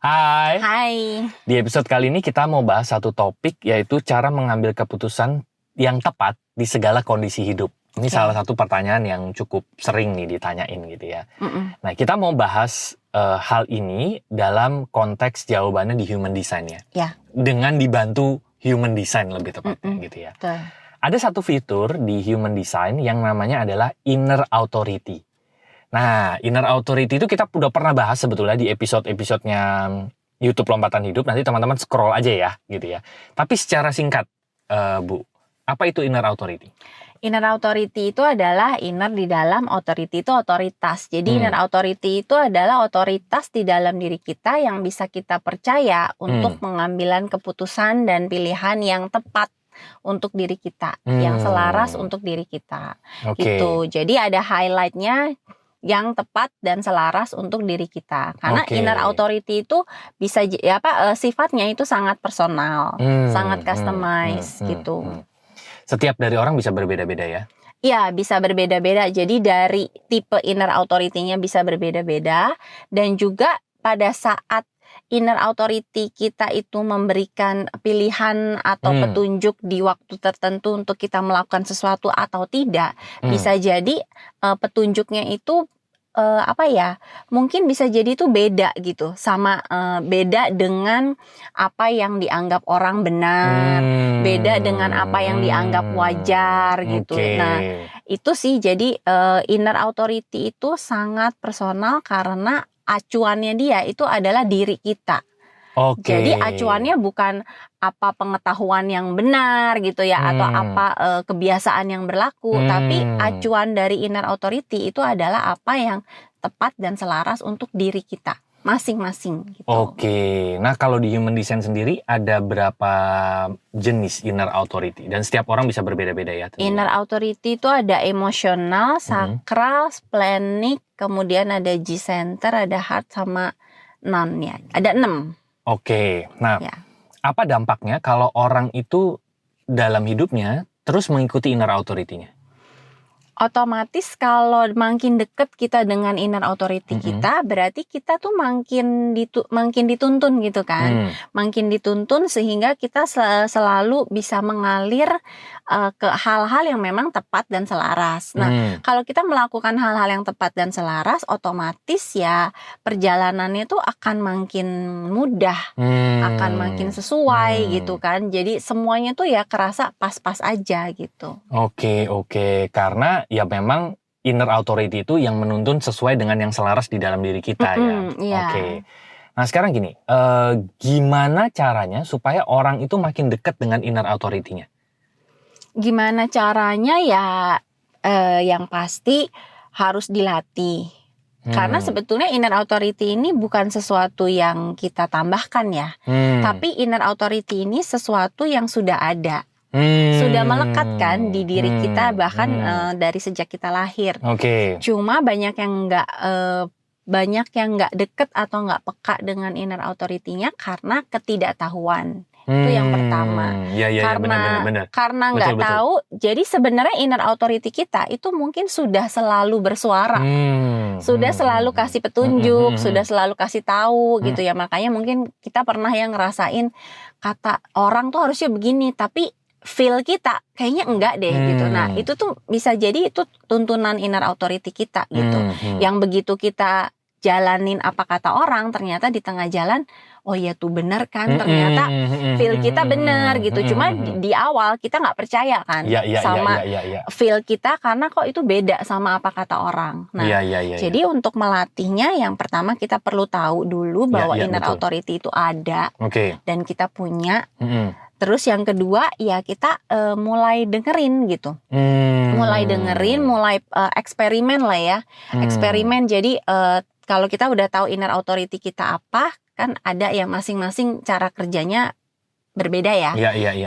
Hai, Hai. di episode kali ini kita mau bahas satu topik, yaitu cara mengambil keputusan yang tepat di segala kondisi hidup. Ini salah satu pertanyaan yang cukup sering nih ditanyain gitu ya. Nah, kita mau bahas hal ini dalam konteks jawabannya di human design ya. Dengan dibantu human design lebih tepatnya gitu ya. Betul. Ada satu fitur di human design yang namanya adalah inner authority. Nah, inner authority itu kita udah pernah bahas sebetulnya di episode-episodenya YouTube Lompatan Hidup. Nanti teman-teman scroll aja ya, gitu ya. Tapi secara singkat, Bu, apa itu inner authority? Inner authority itu adalah inner di dalam authority itu otoritas. Jadi inner authority itu adalah otoritas di dalam diri kita yang bisa kita percaya untuk pengambilan keputusan dan pilihan yang tepat untuk diri kita, yang selaras untuk diri kita. Gitu. Jadi ada highlightnya yang tepat dan selaras untuk diri kita. Karena inner authority itu bisa sifatnya itu sangat personal, sangat customize gitu. Setiap dari orang bisa berbeda-beda ya? Iya, bisa berbeda-beda. Jadi dari tipe inner authority-nya bisa berbeda-beda, dan juga pada saat inner authority kita itu memberikan pilihan atau petunjuk di waktu tertentu untuk kita melakukan sesuatu atau tidak, bisa jadi petunjuknya itu mungkin bisa jadi itu beda gitu, sama beda dengan apa yang dianggap orang benar, beda dengan apa yang dianggap wajar gitu. Nah, itu sih jadi inner authority itu sangat personal karena acuannya dia itu adalah diri kita. Jadi acuannya bukan apa pengetahuan yang benar gitu ya, atau apa kebiasaan yang berlaku, tapi acuan dari inner authority itu adalah apa yang tepat dan selaras untuk diri kita masing-masing gitu. Nah kalau di human design sendiri ada berapa jenis inner authority dan setiap orang bisa berbeda-beda ya? Tentunya. Inner authority itu ada emosional, sakral, splenic, kemudian ada G-center, ada heart sama non ya. Ada 6. Nah apa dampaknya kalau orang itu dalam hidupnya terus mengikuti inner authority-nya? Otomatis kalau makin deket kita dengan inner authority kita, berarti kita tuh makin dituntun gitu kan, makin dituntun sehingga kita selalu bisa mengalir ke hal-hal yang memang tepat dan selaras. Nah, kalau kita melakukan hal-hal yang tepat dan selaras, otomatis ya perjalanannya tuh akan makin mudah, akan makin sesuai gitu kan. Jadi semuanya tuh ya kerasa pas-pas aja gitu. Karena ya memang inner authority itu yang menuntun sesuai dengan yang selaras di dalam diri kita ya. Nah sekarang gini, gimana caranya supaya orang itu makin dekat dengan inner authority-nya? Gimana caranya ya, yang pasti harus dilatih. Karena sebetulnya inner authority ini bukan sesuatu yang kita tambahkan ya, tapi inner authority ini sesuatu yang sudah ada. Sudah melekat kan di diri kita bahkan dari sejak kita lahir. Cuma banyak yang nggak deket atau nggak peka dengan inner authority-nya karena ketidaktahuan. Itu yang pertama. Karena nggak tahu. Jadi sebenarnya inner authority kita itu mungkin sudah selalu bersuara, sudah selalu kasih petunjuk, sudah selalu kasih tahu gitu ya. Makanya mungkin kita pernah yang ngerasain kata orang tuh harusnya begini, tapi feel kita kayaknya enggak deh gitu. Nah itu tuh bisa jadi itu tuntunan inner authority kita gitu. Yang begitu kita jalanin apa kata orang, ternyata di tengah jalan, oh ya tuh benar kan, ternyata feel kita benar gitu. Cuma di awal kita nggak percaya kan sama feel kita karena kok itu beda sama apa kata orang. Nah jadi untuk melatihnya yang pertama kita perlu tahu dulu bahwa inner authority itu ada dan kita punya. Terus yang kedua ya kita mulai dengerin gitu, mulai eksperimen lah ya, eksperimen. Jadi kalau kita udah tahu inner authority kita apa, kan ada yang masing-masing cara kerjanya berbeda ya.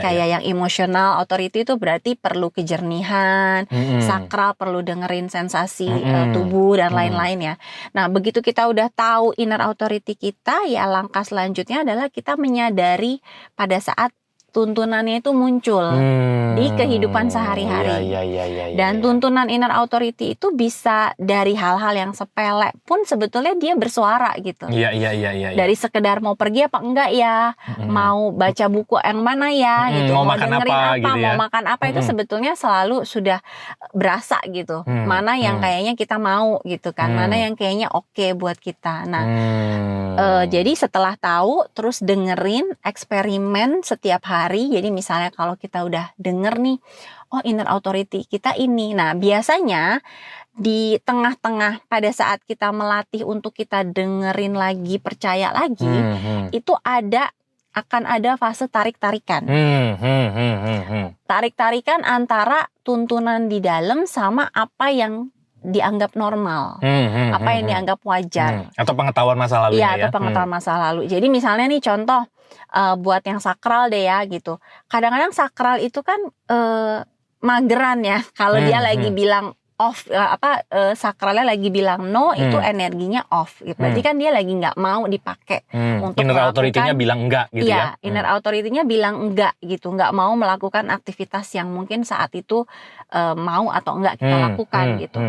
Kayak yang emotional authority itu berarti perlu kejernihan, sakral perlu dengerin sensasi tubuh dan lain-lain ya. Nah begitu kita udah tahu inner authority kita, ya langkah selanjutnya adalah kita menyadari pada saat tuntunannya itu muncul di kehidupan sehari-hari. Dan tuntunan inner authority itu bisa dari hal-hal yang sepele pun sebetulnya dia bersuara gitu. Dari sekedar mau pergi apa enggak ya, mau baca buku yang mana ya, gitu, mau makan dengerin apa, apa, gitu ya. mau makan apa, itu sebetulnya selalu sudah berasa gitu. Mana yang kayaknya kita mau gitu kan, mana yang kayaknya oke buat kita. Nah, jadi setelah tahu, terus dengerin, eksperimen setiap hari. Jadi misalnya kalau kita udah denger nih, oh inner authority kita ini. Nah biasanya di tengah-tengah pada saat kita melatih untuk kita dengerin lagi, percaya lagi, itu akan ada fase tarik-tarikan. Tarik-tarikan antara tuntunan di dalam sama apa yang dianggap normal, apa yang dianggap wajar, atau pengetahuan masa lalu atau pengetahuan masa lalu. Jadi misalnya nih contoh buat yang sakral deh ya gitu. Kadang-kadang sakral itu kan mageran ya. Kalau dia lagi bilang off, sakralnya lagi bilang no, itu energinya off. Berarti kan dia lagi nggak mau dipakai untuk inner authority-nya bilang enggak gitu ya. Inner authority-nya bilang enggak gitu, nggak mau melakukan aktivitas yang mungkin saat itu mau atau enggak kita lakukan gitu.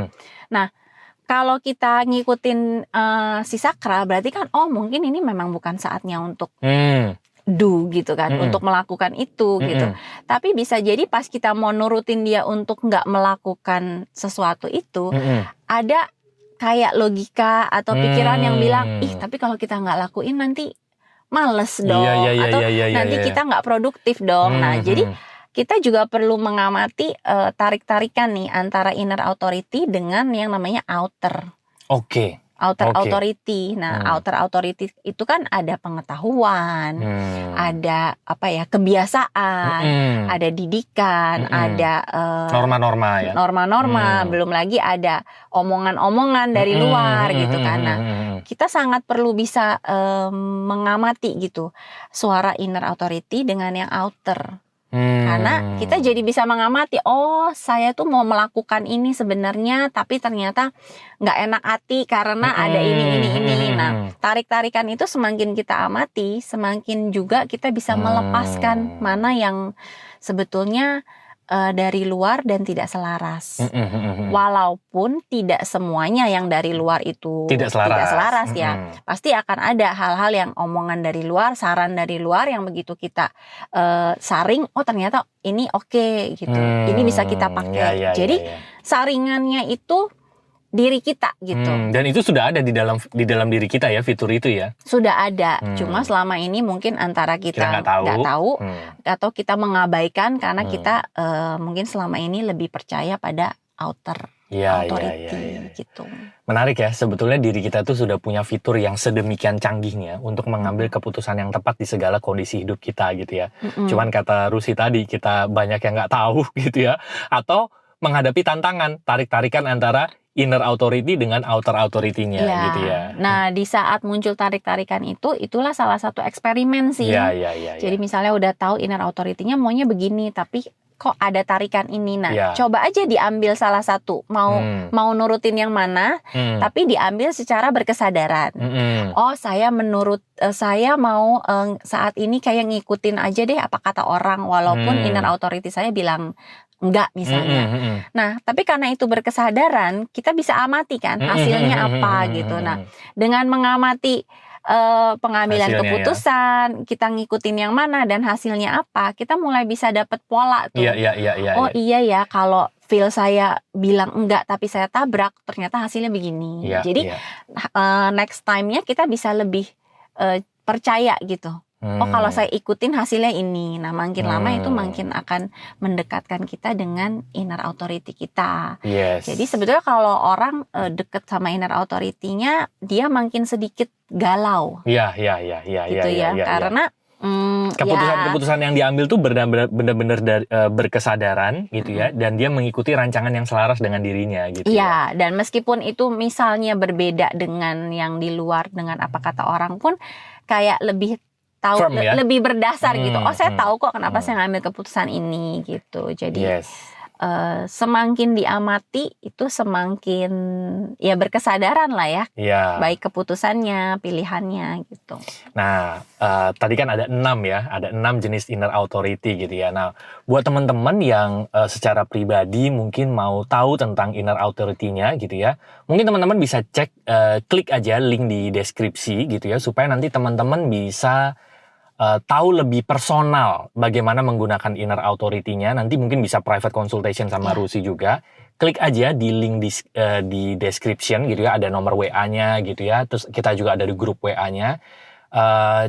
Nah, kalau kita ngikutin si sakral, berarti kan mungkin ini memang bukan saatnya untuk do gitu kan, untuk melakukan itu gitu. Tapi bisa jadi pas kita mau nurutin dia untuk nggak melakukan sesuatu itu, ada kayak logika atau pikiran yang bilang, tapi kalau kita nggak lakuin nanti males dong, atau nanti kita nggak produktif dong. Nah jadi kita juga perlu mengamati tarik-tarikan nih antara inner authority dengan yang namanya outer. Outer authority. Nah, outer authority itu kan ada pengetahuan, ada kebiasaan, ada didikan, ada norma-norma ya. Norma-norma, belum lagi ada omongan-omongan dari luar gitu kan. Nah, kita sangat perlu bisa mengamati gitu suara inner authority dengan yang outer. Karena kita jadi bisa mengamati, saya tuh mau melakukan ini sebenarnya, tapi ternyata nggak enak hati karena ada ini. Nah, tarik-tarikan itu semakin kita amati, semakin juga kita bisa melepaskan mana yang sebetulnya dari luar dan tidak selaras. Walaupun tidak semuanya yang dari luar itu tidak selaras ya. Pasti akan ada hal-hal yang omongan dari luar, saran dari luar yang begitu kita saring, ternyata ini oke gitu. Ini bisa kita pakai. Jadi saringannya itu diri kita gitu. Dan itu sudah ada di dalam diri kita ya, fitur itu ya. Sudah ada. Cuma selama ini mungkin antara kita nggak tahu atau kita mengabaikan karena kita mungkin selama ini lebih percaya pada outer authority gitu. Menarik ya, sebetulnya diri kita tuh sudah punya fitur yang sedemikian canggihnya untuk mengambil keputusan yang tepat di segala kondisi hidup kita gitu ya. Cuman kata Rusi tadi, kita banyak yang nggak tahu gitu ya. Atau menghadapi tantangan, tarik-tarikan antara inner authority dengan outer authority-nya gitu ya. Nah, di saat muncul tarik-tarikan itulah salah satu eksperimen sih. Jadi misalnya udah tahu inner authority-nya maunya begini, tapi kok ada tarikan ini. Nah, coba aja diambil salah satu. Mau nurutin yang mana, tapi diambil secara berkesadaran. Saya mau saat ini kayak ngikutin aja deh apa kata orang, walaupun inner authority saya bilang enggak misalnya. Nah, tapi karena itu berkesadaran, kita bisa amati kan hasilnya apa gitu. Nah, dengan mengamati pengambilan keputusan, kita ngikutin yang mana dan hasilnya apa, kita mulai bisa dapat pola tuh. Iya ya, kalau feel saya bilang enggak tapi saya tabrak, ternyata hasilnya begini. Jadi next time-nya kita bisa lebih percaya gitu. Kalau saya ikutin hasilnya ini. Nah, makin lama itu makin akan mendekatkan kita dengan inner authority kita. Jadi sebetulnya kalau orang deket sama inner authority-nya, dia makin sedikit galau. Gitu ya. Karena keputusan yang diambil tuh benar-benar berkesadaran gitu ya, dan dia mengikuti rancangan yang selaras dengan dirinya gitu. Dan meskipun itu misalnya berbeda dengan yang di luar, dengan apa kata orang pun kayak lebih tahu, lebih berdasar gitu. Saya tahu kok kenapa saya ngambil keputusan ini gitu. Jadi semakin diamati itu semakin ya berkesadaran lah ya, Iya. baik keputusannya, pilihannya gitu. Nah, tadi kan ada 6 ya, ada 6 jenis inner authority gitu ya. Nah, buat teman-teman yang secara pribadi mungkin mau tahu tentang inner authority-nya gitu ya, mungkin teman-teman bisa cek, klik aja link di deskripsi gitu ya, supaya nanti teman-teman bisa tahu lebih personal bagaimana menggunakan inner authority-nya. Nanti mungkin bisa private consultation sama Rusi juga. Klik aja di link di description gitu ya, ada nomor WA-nya gitu ya. Terus kita juga ada di grup WA-nya.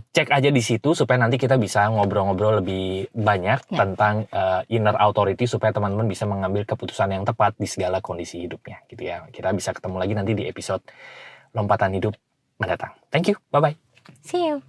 Cek aja di situ supaya nanti kita bisa ngobrol-ngobrol lebih banyak tentang inner authority supaya teman-teman bisa mengambil keputusan yang tepat di segala kondisi hidupnya gitu ya. Kita bisa ketemu lagi nanti di episode Lompatan Hidup mendatang. Thank you. Bye-bye. See you.